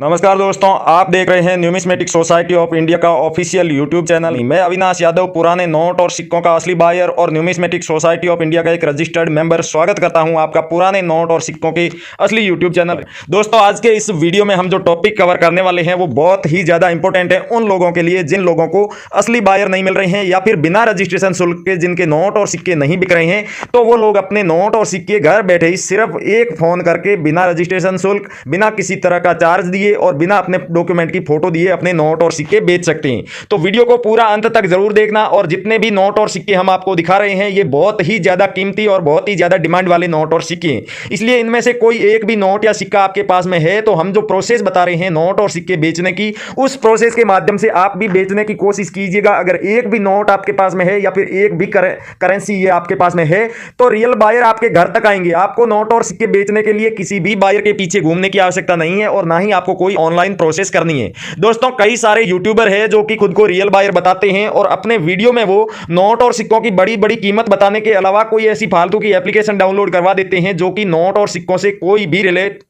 नमस्कार दोस्तों, आप देख रहे हैं न्यूमिस्मेटिक सोसाइटी ऑफ इंडिया का ऑफिशियल यूट्यूब चैनल। मैं अविनाश यादव पुराने नोट और सिक्कों का असली बायर और न्यूमिस्मेटिक सोसाइटी ऑफ इंडिया का एक रजिस्टर्ड मेंबर स्वागत करता हूं आपका पुराने नोट और सिक्कों के असली यूट्यूब चैनल। दोस्तों, आज के इस वीडियो में हम जो टॉपिक कवर करने वाले हैं वो बहुत ही ज़्यादा इंपॉर्टेंट है उन लोगों के लिए जिन लोगों को असली बायर नहीं मिल रहे हैं या फिर बिना रजिस्ट्रेशन शुल्क के जिनके नोट और सिक्के नहीं बिक रहे हैं। तो वो लोग अपने नोट और सिक्के घर बैठे ही सिर्फ एक फ़ोन करके बिना रजिस्ट्रेशन शुल्क, बिना किसी तरह का चार्ज दिए और बिना अपने डॉक्यूमेंट की फोटो दिए अपने नोट और सिक्के बेच सकते हैं। तो वीडियो को पूरा अंत तक जरूर देखना। और जितने भी नोट और सिक्के हम आपको दिखा रहे हैं ये बहुत ही ज्यादा कीमती और बहुत ही ज्यादा डिमांड वाले नोट और सिक्के हैं, इसलिए इनमें से कोई एक भी नोट या सिक्का आपके पास में है तो हम जो प्रोसेस बता रहे हैं नोट और सिक्के बेचने की, उस प्रोसेस के माध्यम से आप भी बेचने की कोशिश कीजिएगा। अगर एक भी नोट आपके पास में है या फिर एक भी करेंसी ये आपके पास में है तो रियल बायर आपके घर तक आएंगे। आपको नोट और सिक्के बेचने के लिए किसी भी बायर के पीछे घूमने की आवश्यकता नहीं है और ना ही आपको कोई ऑनलाइन प्रोसेस करनी है। दोस्तों, कई सारे यूट्यूबर हैं जो कि खुद को रियल बायर बताते हैं और अपने वीडियो में वो नोट और सिक्कों की बड़ी बड़ी कीमत बताने के अलावा कोई ऐसी फालतू की एप्लीकेशन डाउनलोड करवा देते हैं जो कि नोट और सिक्कों से कोई भी रिलेट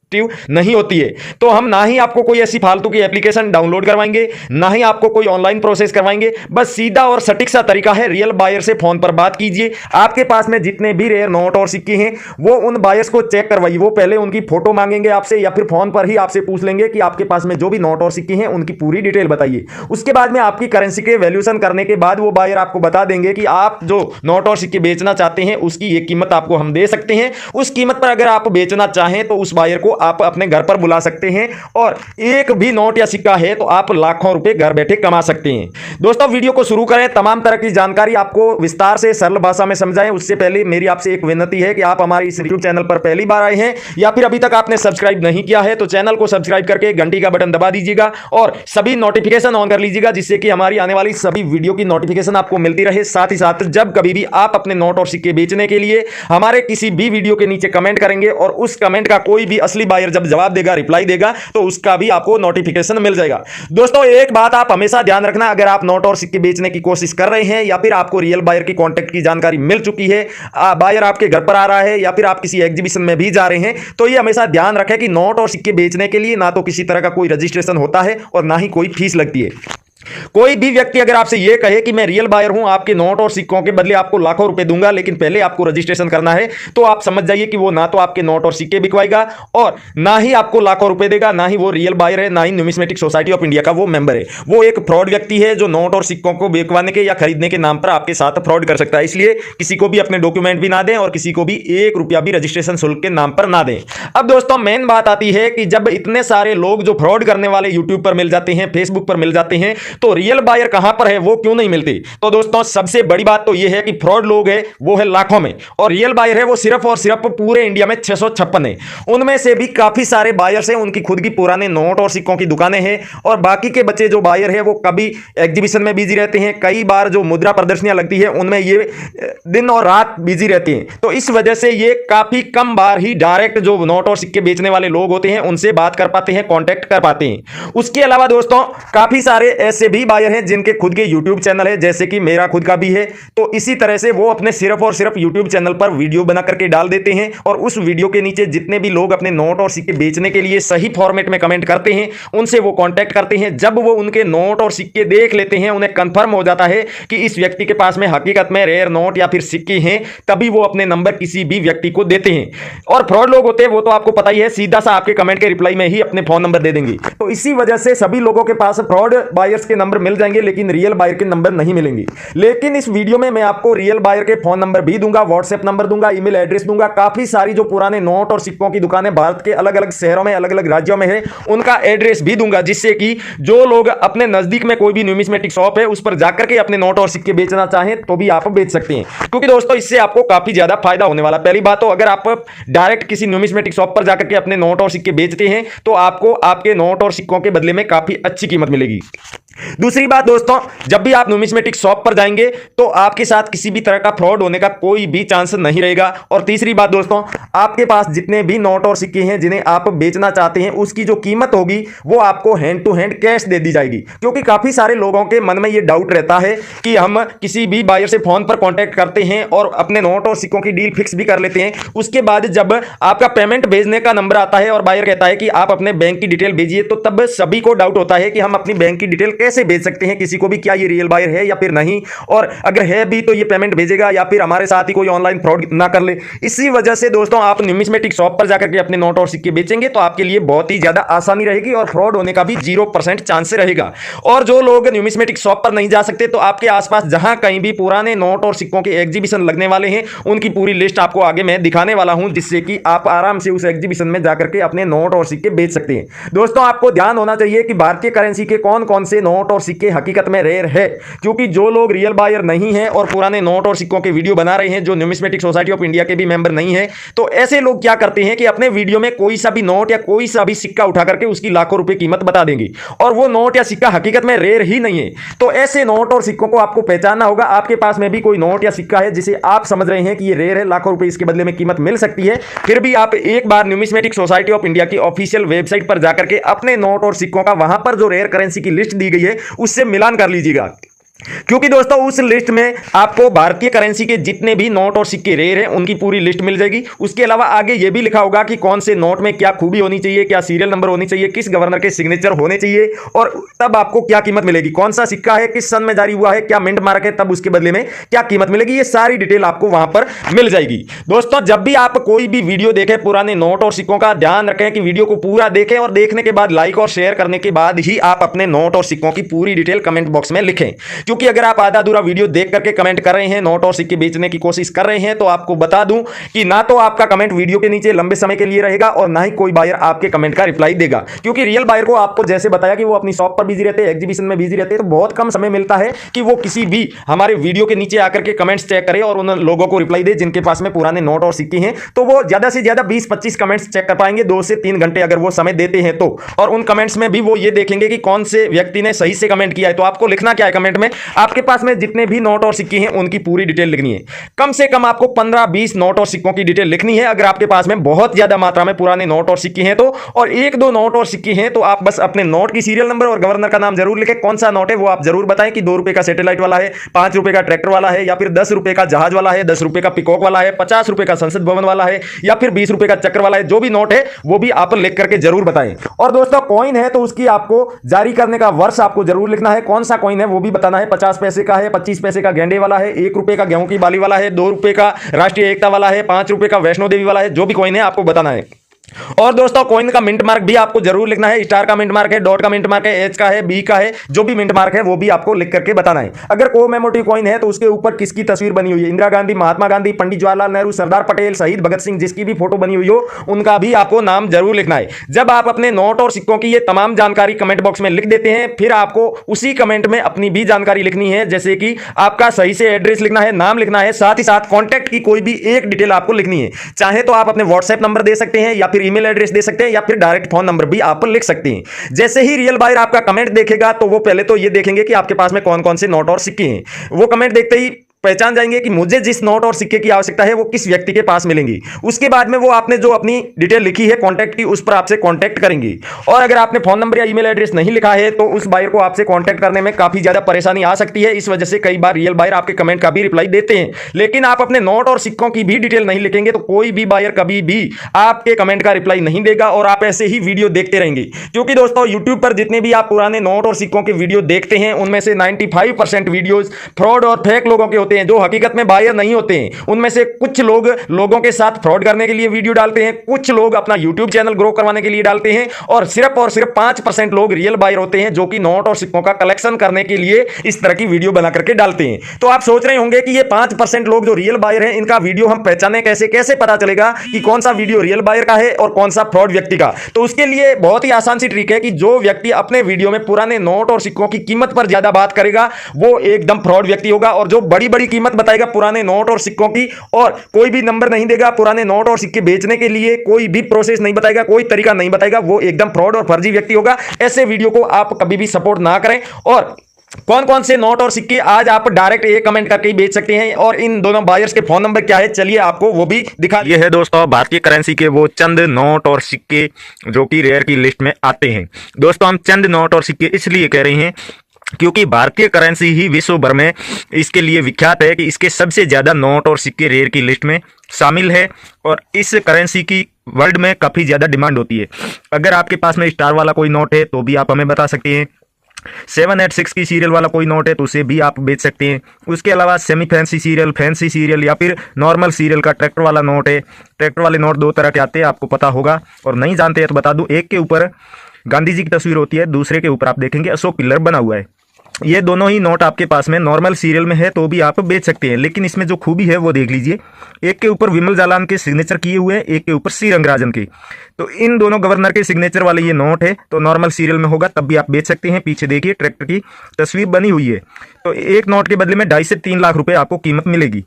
नहीं होती है। तो हम ना ही आपको कोई ऐसी फालतू की एप्लीकेशन डाउनलोड करवाएंगे, ना ही आपको कोई ऑनलाइन प्रोसेस करवाएंगे। बस सीधा और सटीक सा तरीका है, रियल बायर से फोन पर बात कीजिए। आपके पास में जितने भी रेयर नोट और सिक्के हैं वो उन बायर्स को चेक करवाइए। वो पहले उनकी फोटो मांगेंगे आपसे या फिर फोन पर ही आपसे पूछ लेंगे कि आपके पास में जो भी नोट और सिक्के हैं उनकी पूरी डिटेल बताइए। उसके बाद में आपकी करेंसी के वैल्यूएशन करने के बाद वो बायर आपको बता देंगे कि आप जो नोट और सिक्के बेचना चाहते हैं उसकी ये कीमत आपको हम दे सकते हैं। उस कीमत पर अगर आप बेचना चाहें तो उस बायर को आप अपने घर पर बुला सकते हैं और एक भी नोट या सिक्का है तो आप लाखों रुपए घर बैठे कमा सकते हैं। दोस्तों, वीडियो को शुरू करें। तमाम तरह की जानकारी आपको विस्तार से सरल भाषा में समझाएं उससे पहले मेरी आपसे एक विनती है कि आप हमारे इस यूट्यूब चैनल पर पहली बार आए हैं या फिर अभी तक आपने सब्सक्राइब नहीं किया है तो चैनल को सब्सक्राइब करके घंटी का बटन दबा दीजिएगा और सभी नोटिफिकेशन ऑन कर लीजिएगा जिससे कि हमारी आने वाली सभी वीडियो की नोटिफिकेशन आपको मिलती रहे। साथ ही साथ जब कभी भी आप अपने नोट और सिक्के बेचने के लिए हमारे किसी भी वीडियो के नीचे कमेंट करेंगे और उस कमेंट का कोई भी असली बायर जब जवाब देगा, रिप्लाई देगा, तो उसका भी आपको नोटिफिकेशन मिल जाएगा। दोस्तों, एक बात आप हमेशा ध्यान रखना, अगर आप नोट और सिक्के बेचने की कोशिश कर रहे हैं या फिर आपको रियल बायर की कांटेक्ट की जानकारी मिल चुकी है, बायर आपके घर पर आ रहा है या फिर आप किसी एग्जीबिशन में भी जा रहे हैं, तो ये हमेशा ध्यान रखें कि नोट और सिक्के बेचने के लिए ना तो किसी तरह का कोई रजिस्ट्रेशन होता है और ना ही कोई फीस लगती है। कोई भी व्यक्ति अगर आपसे यह कहे कि मैं रियल बायर हूं, आपके नोट और सिक्कों के बदले आपको लाखों रुपए दूंगा लेकिन पहले आपको रजिस्ट्रेशन करना है, तो आप समझ जाइए कि वो ना तो आपके नोट और सिक्के बिकवाएगा और ना ही आपको लाखों रुपए देगा, ना ही वो रियल बायर है, ना ही न्यूमिस्मेटिक सोसाइटी ऑफ इंडिया का वो मेंबर है। वो एक फ्रॉड व्यक्ति है जो नोट और सिक्कों को बिकवाने के या खरीदने के नाम पर आपके साथ फ्रॉड कर सकता है। इसलिए किसी को भी अपने डॉक्यूमेंट भी ना दें और किसी को भी एक रुपया भी रजिस्ट्रेशन शुल्क के नाम पर ना दें। अब दोस्तों, मेन बात आती है कि जब इतने सारे लोग जो फ्रॉड करने वाले यूट्यूब पर मिल जाते हैं, फेसबुक पर मिल जाते हैं, तो रियल बायर कहां पर है, वो क्यों नहीं मिलती? तो दोस्तों, सबसे बड़ी बात तो यह है कि फ्रॉड लोग है वो है लाखों में और रियल बायर है वो सिर्फ और सिर्फ पूरे इंडिया में 656 है। उनमें से भी काफी सारे बायर्स हैं, उनकी खुद की पुराने नोट और सिक्कों की दुकानें हैं और बाकी के बच्चे जो बायर है वो कभी एग्जीबिशन में बिजी रहते हैं, कई बार जो मुद्रा प्रदर्शनियां लगती है उनमें ये दिन और रात बिजी रहते हैं। तो इस वजह से ये काफी कम बार ही डायरेक्ट जो नोट और सिक्के बेचने वाले लोग होते हैं उनसे बात कर पाते हैं, कॉन्टेक्ट कर पाते हैं। उसके अलावा दोस्तों, काफी सारे ऐसे भी बायर हैं जिनके खुद के YouTube चैनल है, जैसे कि मेरा खुद का भी है। तो इसी तरह से वो अपने सिर्फ और सिर्फ YouTube चैनल पर वीडियो बना करके डाल देते हैं और उस वीडियो के नीचे जितने भी लोग अपने नोट और सिक्के बेचने के लिए सही फॉर्मेट में कमेंट करते हैं उनसे वो कांटेक्ट करते हैं। जब वो उनके नोट और सिक्के देख लेते हैं, उन्हें कंफर्म हो जाता है कि इस व्यक्ति के पास में हकीकत में रेयर नोट या फिर सिक्के हैं, तभी वो अपने नंबर किसी भी व्यक्ति को देते हैं। और फ्रॉड लोग होते हैं वो तो आपको पता ही है, सीधा सा आपके कमेंट के रिप्लाई में ही अपने फोन नंबर दे देंगे। तो इसी वजह से सभी लोगों के पास फ्रॉड बायर्स के नंबर मिल जाएंगे लेकिन रियल बायर के नंबर नहीं मिलेंगे। लेकिन इस वीडियो में मैं आपको रियल बायर के फोन नंबर भी दूंगा, व्हाट्सएप नंबर दूंगा, ईमेल एड्रेस दूंगा। काफी सारी जो पुराने नोट और सिक्कों की दुकानें भारत के अलग अलग शहरों में, अलग अलग राज्यों में है, उनका एड्रेस भी दूंगा जिससे कि जो लोग अपने नजदीक में कोई भी न्यूमिस्मेटिक शॉप है उस पर जाकर के अपने नोट और सिक्के बेचना चाहें तो भी आप बेच सकते हैं। क्योंकि दोस्तों, इससे आपको काफी ज्यादा फायदा होने वाला। पहली बात तो अगर आप डायरेक्ट किसी न्यूमिस्मेटिक शॉप पर जाकर के अपने नोट और सिक्के बेचते हैं तो आपको आपके नोट और सिक्कों के बदले में काफी अच्छी कीमत मिलेगी। दूसरी बात दोस्तों, जब भी आप न्यूमिस्मेटिक शॉप पर जाएंगे तो आपके साथ किसी भी तरह का फ्रॉड होने का कोई भी चांस नहीं रहेगा। और तीसरी बात दोस्तों, आपके पास जितने भी नोट और सिक्के हैं जिन्हें आप बेचना चाहते हैं उसकी जो कीमत होगी वो आपको हैंड टू हैंड कैश दे दी जाएगी। क्योंकि काफी सारे लोगों के मन में ये डाउट रहता है कि हम किसी भी बायर से फोन पर कॉन्टैक्ट करते हैं और अपने नोट और सिक्कों की डील फिक्स भी कर लेते हैं, उसके बाद जब आपका पेमेंट भेजने का नंबर आता है और बायर कहता है कि आप अपने बैंक की डिटेल भेजिए, तो तब सभी को डाउट होता है कि हम अपनी बैंक की डिटेल कैसे भेज सकते हैं किसी को भी, क्या ये रियल बायर है या फिर नहीं, और अगर है भी तो ये पेमेंट भेजेगा या फिर हमारे साथ ही कोई ऑनलाइन फ्रॉड ना कर ले। इसी वजह से दोस्तों आप न्यूमिस्मेटिक शॉप पर जाकर के अपने नोट और सिक्के बेचेंगे तो आपके लिए बहुत ही ज्यादा आसानी रहेगी और फ्रॉड होने का भी 0% चांस रहेगा। और जो लोग न्यूमिस्मेटिक शॉप पर नहीं जा सकते तो आपके आसपास जहां कहीं भी पुराने नोट और सिक्कों के एग्जीबिशन लगने वाले हैं उनकी पूरी लिस्ट आपको आगे मैं दिखाने वाला हूं, जिससे कि आप आराम से उस एग्जीबिशन में जाकर के अपने नोट और सिक्के बेच सकते हैं। दोस्तों आपको ध्यान होना चाहिए कि भारतीय करेंसी के कौन कौन से नोट और सिक्के हकीकत में रेयर है, क्योंकि जो लोग रियल बायर नहीं है और पुराने नोट और सिक्कों के वीडियो बना रहे हैं, जो न्यूमिस्मेटिक सोसाइटी ऑफ इंडिया के भी मेंबर नहीं है, तो ऐसे लोग क्या करते हैं कि अपने वीडियो में कोई सा भी नोट या कोई सा भी सिक्का उठा करके उसकी लाखों रुपए कीमत बता देंगे और वो नोट या सिक्का हकीकत में रेयर ही नहीं है। तो ऐसे नोट और सिक्कों को आपको पहचानना होगा। आपके पास में भी कोई नोट या सिक्का है जिसे आप समझ रहे हैं कि ये रेयर है, लाखों रुपए इसके बदले में कीमत मिल सकती है, फिर भी आप एक बार न्यूमिस्मेटिक सोसाइटी ऑफ इंडिया की ऑफिशियल वेबसाइट पर जाकर के अपने नोट और सिक्कों का वहां पर जो रेयर करेंसी की लिस्ट दी गई है उससे मिलान कर लीजिएगा। क्योंकि दोस्तों उस लिस्ट में आपको भारतीय करेंसी के जितने भी नोट और सिक्के रेयर हैं उनकी पूरी लिस्ट मिल जाएगी। उसके अलावा आगे यह भी लिखा होगा कि कौन से नोट में क्या खूबी होनी चाहिए, क्या सीरियल नंबर होनी चाहिए, किस गवर्नर के सिग्नेचर होने चाहिए और तब आपको क्या कीमत मिलेगी, कौन सा सिक्का है, किस सन में जारी हुआ है, क्या मिंट मार्क है, तब उसके बदले में क्या कीमत मिलेगी, ये सारी डिटेल आपको वहां पर मिल जाएगी। दोस्तों जब भी आप कोई भी वीडियो देखें पुराने नोट और सिक्कों का ध्यान रखें कि वीडियो को पूरा देखें और देखने के बाद लाइक और शेयर करने के बाद ही आप अपने नोट और सिक्कों की पूरी डिटेल कमेंट बॉक्स में लिखें। क्योंकि अगर आप आधा पूरा वीडियो देख करके कमेंट कर रहे हैं, नोट और सिक्के बेचने की कोशिश कर रहे हैं, तो आपको बता दूं कि ना तो आपका कमेंट वीडियो के नीचे लंबे समय के लिए रहेगा और ना ही कोई बायर आपके कमेंट का रिप्लाई देगा। क्योंकि रियल बायर को आपको जैसे बताया कि वो अपनी शॉप पर बिजी रहते हैं, एग्जीबिशन में बिजी रहते हैं, तो बहुत कम समय मिलता है कि वो किसी भी हमारे वीडियो के नीचे आकर के कमेंट्स चेक करे और उन लोगों को रिप्लाई दे जिनके पास में पुराने नोट और सिक्के हैं। तो वो ज्यादा से ज्यादा 20-25 कमेंट्स चेक कर पाएंगे 2 से 3 घंटे अगर वो समय देते हैं तो। और उन कमेंट्स में भी वो ये देखेंगे कि कौन से व्यक्ति ने सही से कमेंट किया है। तो आपको लिखना क्या है कमेंट में, आपके पास में जितने भी नोट और सिक्के हैं उनकी पूरी डिटेल लिखनी है। कम से कम आपको 15-20 नोट और सिक्कों की डिटेल लिखनी है अगर आपके पास में बहुत ज्यादा मात्रा में पुराने नोट और सिक्के हैं तो। और 1-2 नोट और सिक्के हैं तो आप बस अपने नोट की सीरियल नंबर और गवर्नर का नाम जरूर लिखें। कौन सा नोट है वो आप जरूर बताएं कि 2 रुपए का सैटेलाइट वाला है, 5 रुपए का ट्रैक्टर वाला है, या फिर 10 रुपए का जहाज वाला है, 10 रुपए का पिकॉक वाला है, 50 रुपए का संसद भवन वाला है, या फिर 20 रुपए का चक्र वाला है। जो भी नोट है वो भी आप लिख करके जरूर बताएं। और दोस्तों कॉइन है तो उसकी आपको जारी करने का वर्ष आपको जरूर लिखना है, कौन सा कॉइन है वो भी बताना है। 50 पैसे का है, 25 पैसे का गेंडे वाला है, 1 रुपए का गेहूं की बाली वाला है, 2 रुपए का राष्ट्रीय एकता वाला है, 5 रुपए का वैष्णो देवी वाला है। जो भी कॉइन है आपको बताना है। और दोस्तों कॉइन का मिंट मार्क भी आपको जरूर लिखना है। स्टार का मिंट मार्क है, डॉट का मिंट मार्क है, एच का है, बी का है, जो भी मिंट मार्क है वो भी आपको लिख करके बताना है। अगर कोमेमोरेटिव कॉइन है तो उसके ऊपर किसकी तस्वीर बनी हुई है, इंदिरा गांधी, महात्मा गांधी, पंडित जवाहरलाल नेहरू, सरदार पटेल, शहीद भगत सिंह, जिसकी भी फोटो बनी हुई हो उनका भी आपको नाम जरूर लिखना है। जब आप अपने नोट और सिक्कों की ये तमाम जानकारी कमेंट बॉक्स में लिख देते हैं, फिर आपको उसी कमेंट में अपनी भी जानकारी लिखनी है, जैसे कि आपका सही से एड्रेस लिखना है, नाम लिखना है, साथ ही साथ कॉन्टैक्ट की कोई भी एक डिटेल आपको लिखनी है। चाहे तो आप अपने व्हाट्सएप नंबर दे सकते हैं या फिर ईमेल एड्रेस दे सकते हैं या फिर डायरेक्ट फोन नंबर भी आप लिख सकते हैं। जैसे ही रियल बायर आपका कमेंट देखेगा तो वो पहले तो ये देखेंगे कि आपके पास में कौन कौन से नोट और सिक्के हैं। वो कमेंट देखते ही पहचान जाएंगे कि मुझे जिस नोट और सिक्के की आवश्यकता है वो किस व्यक्ति के पास मिलेंगी। उसके बाद में वो आपने जो अपनी डिटेल लिखी है कांटेक्ट की उस पर आपसे कांटेक्ट करेंगी। और अगर आपने फोन नंबर या ईमेल एड्रेस नहीं लिखा है तो उस बायर को आपसे कांटेक्ट करने में काफी ज्यादा परेशानी आ सकती है। इस वजह से कई बार रियल बायर आपके कमेंट का भी रिप्लाई देते हैं, लेकिन आप अपने नोट और सिक्कों की भी डिटेल नहीं लिखेंगे तो कोई भी बायर कभी भी आपके कमेंट का रिप्लाई नहीं देगा और आप ऐसे ही वीडियो देखते रहेंगे। क्योंकि दोस्तों यूट्यूब पर जितने भी आप पुराने नोट और सिक्कों के वीडियो देखते हैं उनमें से 95% वीडियोज फ्रॉड और फेक लोगों के होते हैं, जो हकीकत में बायर नहीं होते हैं। उनमें से कुछ लोग लोगों के साथ फ्रॉड करने के लिए वीडियो डालते हैं, कुछ लोग अपना यूट्यूब चैनल ग्रो करवाने के लिए डालते हैं, और सिर्फ 5% लोग रियल बायर होते हैं जो कि नोट और सिक्कों का कलेक्शन करने के लिए इस तरह की वीडियो बना करके डालते हैं। तो आप सोच रहे होंगे कि ये 5% लोग जो रियल बायर हैं इनका वीडियो हम पहचाने कैसे, कैसे पता चलेगा कि कौन सा वीडियो रियल बायर का है और कौन सा फ्रॉड व्यक्ति का। तो उसके लिए बहुत ही आसान सी ट्रिक है कि जो व्यक्ति अपने वीडियो में पुराने नोट और सिक्कों की कीमत पर ज्यादा बात करेगा वो एकदम फ्रॉड व्यक्ति होगा, और जो बड़ी बड़ी बड़ी कीमत बताएगा पुराने नोट और सिक्कों की, और कोई भी नंबर नहीं देगा पुराने नोट और सिक्के बेचने के लिए, कोई भी प्रोसेस नहीं बताएगा, कोई तरीका नहीं बताएगा। वो एकदम फ्रॉड और फर्जी व्यक्ति होगा। ऐसे वीडियो को आप कभी भी सपोर्ट ना करें। और कौन कौन से नोट और सिक्के आज आप डायरेक्ट एक कमेंट करके ही बेच सकते हैं, और इन दोनों बायर्स के फोन नंबर क्या है, चलिए आपको वो भी दिखा। ये है दोस्तों भारतीय करेंसी के वो चंद नोट और सिक्के जो कि रेयर की लिस्ट में आते हैं। दोस्तों हम चंद नोट और सिक्के इसलिए कह रहे हैं क्योंकि भारतीय करेंसी ही विश्व भर में इसके लिए विख्यात है कि इसके सबसे ज्यादा नोट और सिक्के रेयर की लिस्ट में शामिल है, और इस करेंसी की वर्ल्ड में काफी ज्यादा डिमांड होती है। अगर आपके पास में स्टार वाला कोई नोट है तो भी आप हमें बता सकते हैं, 786 की सीरियल वाला कोई नोट है तो उसे भी आप बेच सकते हैं। उसके अलावा semi fancy serial, fancy serial या फिर नॉर्मल सीरियल का ट्रैक्टर वाला नोट है। ट्रैक्टर वाले नोट दो तरह के आते हैं, आपको पता होगा, और नहीं जानते हैं तो बता दूं। एक के ऊपर गांधी जी की तस्वीर होती है, दूसरे के ऊपर आप देखेंगे अशोक पिलर बना हुआ है। ये दोनों ही नोट आपके पास में नॉर्मल सीरियल में है तो भी आप बेच सकते हैं, लेकिन इसमें जो खूबी है वो देख लीजिए। एक के ऊपर विमल जालान के सिग्नेचर किए हुए हैं, एक के ऊपर सी रंगराजन के। तो इन दोनों गवर्नर के सिग्नेचर वाले ये नोट है, तो नॉर्मल सीरियल में होगा तब भी आप बेच सकते हैं। पीछे देखिए ट्रैक्टर की तस्वीर बनी हुई है। तो एक नोट के बदले में 2.5 से 3 लाख रुपए आपको कीमत मिलेगी।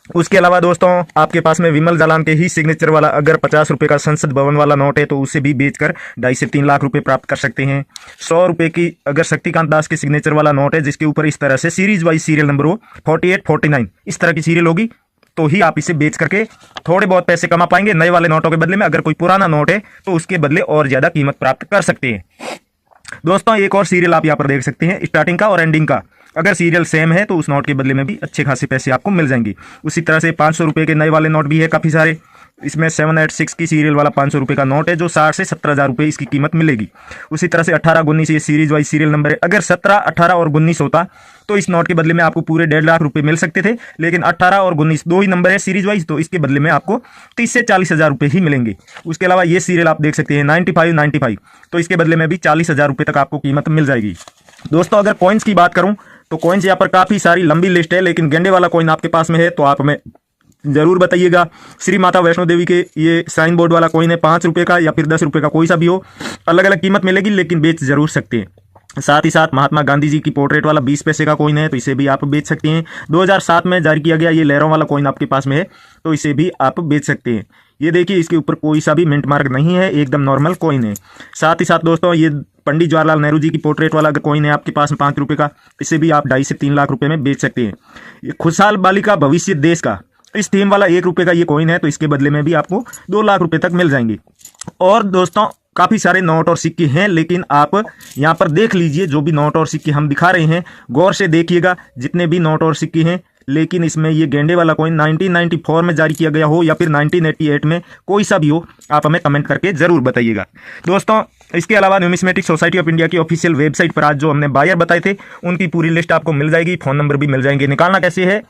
उसके अलावा दोस्तों आपके पास में विमल जालान के ही सिग्नेचर वाला अगर 50 रुपए का संसद भवन वाला नोट है तो उसे भी बेचकर 2.5 से 3 लाख रुपए प्राप्त कर सकते हैं। 100 रुपए की अगर शक्तिकांत दास के सिग्नेचर वाला नोट है जिसके ऊपर इस तरह से सीरीज वाइज सीरियल नंबर हो 48, 49 इस तरह की सीरियल होगी, तो ही आप इसे बेच करके थोड़े बहुत पैसे कमा पाएंगे नए वाले नोटों के बदले में। अगर कोई पुराना नोट है तो उसके बदले और ज्यादा कीमत प्राप्त कर सकते हैं। दोस्तों एक और सीरियल आप यहाँ पर देख सकते हैं, स्टार्टिंग का और एंडिंग का अगर सीरियल सेम है तो उस नोट के बदले में भी अच्छे खासे पैसे आपको मिल जाएंगे। उसी तरह से 500 रुपए के नए वाले नोट भी है काफ़ी सारे। इसमें 786 की सीरियल वाला 500 रुपए का नोट है जो 60 से 17,000 रुपए इसकी कीमत मिलेगी। उसी तरह से 18, 19 ये सीरीज वाइज सीरियल नंबर है। अगर 17, 18 और 19 होता तो इस नोट के बदले में आपको पूरे 1.5 लाख रुपए मिल सकते थे, लेकिन 18 और 19 दो ही नंबर है सीरीज वाइज, तो इसके बदले में आपको 30 से 40,000 रुपए ही मिलेंगे। उसके अलावा ये सीरियल आप देख सकते हैं 95, 95 तो इसके बदले में भी 40,000 रुपए तक आपको कीमत मिल जाएगी। दोस्तों अगर कॉइन्स की बात करूं तो कॉइन्स यहाँ पर काफ़ी सारी लंबी लिस्ट है, लेकिन गेंडे वाला कॉइन आपके पास में है तो आप हमें जरूर बताइएगा। श्री माता वैष्णो देवी के ये साइन बोर्ड वाला कॉइन है 5 रुपए का या फिर 10 रुपए का, कोई सा भी हो, अलग अलग कीमत मिलेगी लेकिन बेच जरूर सकते हैं। साथ ही साथ महात्मा गांधी जी की पोर्ट्रेट वाला 20 पैसे का कॉइन है तो इसे भी आप बेच सकते हैं। 2007 में जारी किया गया ये लहरों वाला कॉइन आपके पास में है तो इसे भी आप बेच सकते हैं। ये देखिए इसके ऊपर कोई सा भी मिंट मार्क नहीं है, एकदम नॉर्मल कॉइन है। साथ ही साथ दोस्तों ये पंडित जवाहरलाल नेहरू जी की पोर्ट्रेट वाला कॉइन है आपके पास में 5 रुपए का, इसे भी आप 2.5 से 3 लाख रुपए में बेच सकते हैं। ये खुशहाल बालिका भविष्य देश का इस थीम वाला 1 रुपए का ये कॉइन है तो इसके बदले में भी आपको 2 लाख रुपए तक मिल जाएंगे। और दोस्तों काफ़ी सारे नोट और सिक्के हैं, लेकिन आप यहाँ पर देख लीजिए जो भी नोट और सिक्के हम दिखा रहे हैं गौर से देखिएगा जितने भी नोट और सिक्के हैं। लेकिन इसमें ये गेंडे वाला कॉइन 1994 में जारी किया गया हो या फिर 1988 में, कोई सा भी हो, आप हमें कमेंट करके जरूर बताइएगा। दोस्तों इसके अलावा न्यूमिस्मेटिक सोसाइटी ऑफ इंडिया की ऑफिशियल वेबसाइट पर आज जो हमने बायर बताए थे उनकी पूरी लिस्ट आपको मिल जाएगी, फोन नंबर भी मिल जाएंगे। निकालना कैसे है,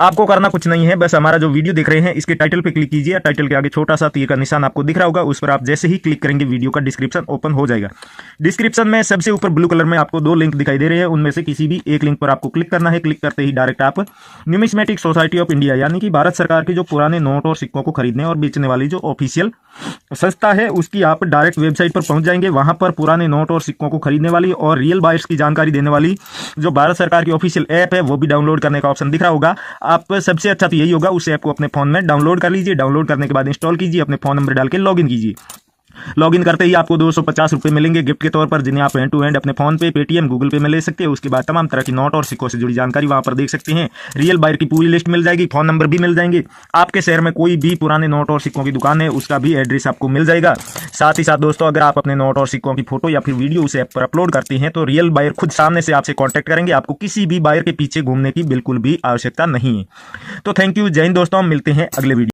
आपको करना कुछ नहीं है, बस हमारा जो वीडियो देख रहे हैं इसके टाइटल पे क्लिक कीजिए। टाइटल के आगे छोटा सा तीर का निशान आपको दिख रहा होगा, उस पर आप जैसे ही क्लिक करेंगे वीडियो का डिस्क्रिप्शन ओपन हो जाएगा। डिस्क्रिप्शन में सबसे ऊपर ब्लू कलर में आपको 2 लिंक दिखाई दे रहे हैं, उनमें से किसी भी एक लिंक पर आपको क्लिक करना है। क्लिक करते ही डायरेक्ट आप न्यूमिस्मेटिक सोसाइटी ऑफ इंडिया यानी कि भारत सरकार की जो पुराने नोट और सिक्कों को खरीदने और बेचने वाली जो ऑफिशियल संस्था है उसकी आप डायरेक्ट वेबसाइट पर पहुंच जाएंगे। वहां पर पुराने नोट और सिक्कों को खरीदने वाली और रियल बायर्स की जानकारी देने वाली जो भारत सरकार की ऑफिशियल ऐप है वो भी डाउनलोड करने का ऑप्शन दिख रहा होगा। आप सबसे अच्छा तो यही होगा उस ऐप को अपने फोन में डाउनलोड कर लीजिए। डाउनलोड करने के बाद इंस्टॉल कीजिए, अपने फोन नंबर डाल के लॉगिन कीजिए। लॉगिन करते ही आपको 250 रुपये मिलेंगे गिफ्ट के तौर पर, जिन्हें आप हैंड टू हैंड अपने फोन पे, पेटीएम, गूगल पे में ले सकते हैं। उसके बाद तमाम तरह की नोट और सिक्कों से जुड़ी जानकारी वहां पर देख सकते हैं। रियल बायर की पूरी लिस्ट मिल जाएगी, फोन नंबर भी मिल जाएंगे। आपके शहर में कोई भी पुराने नोट और सिक्कों की दुकान है उसका भी एड्रेस आपको मिल जाएगा। साथ ही साथ दोस्तों अगर आप अपने नोट और सिक्कों की फोटो या फिर वीडियो उस ऐप पर अपलोड करते हैं तो रियल बायर खुद सामने से आपसे कॉन्टैक्ट करेंगे। आपको किसी भी बायर के पीछे घूमने की बिल्कुल भी आवश्यकता नहीं है। तो थैंक यू, जय हिंद दोस्तों, मिलते हैं अगले वीडियो।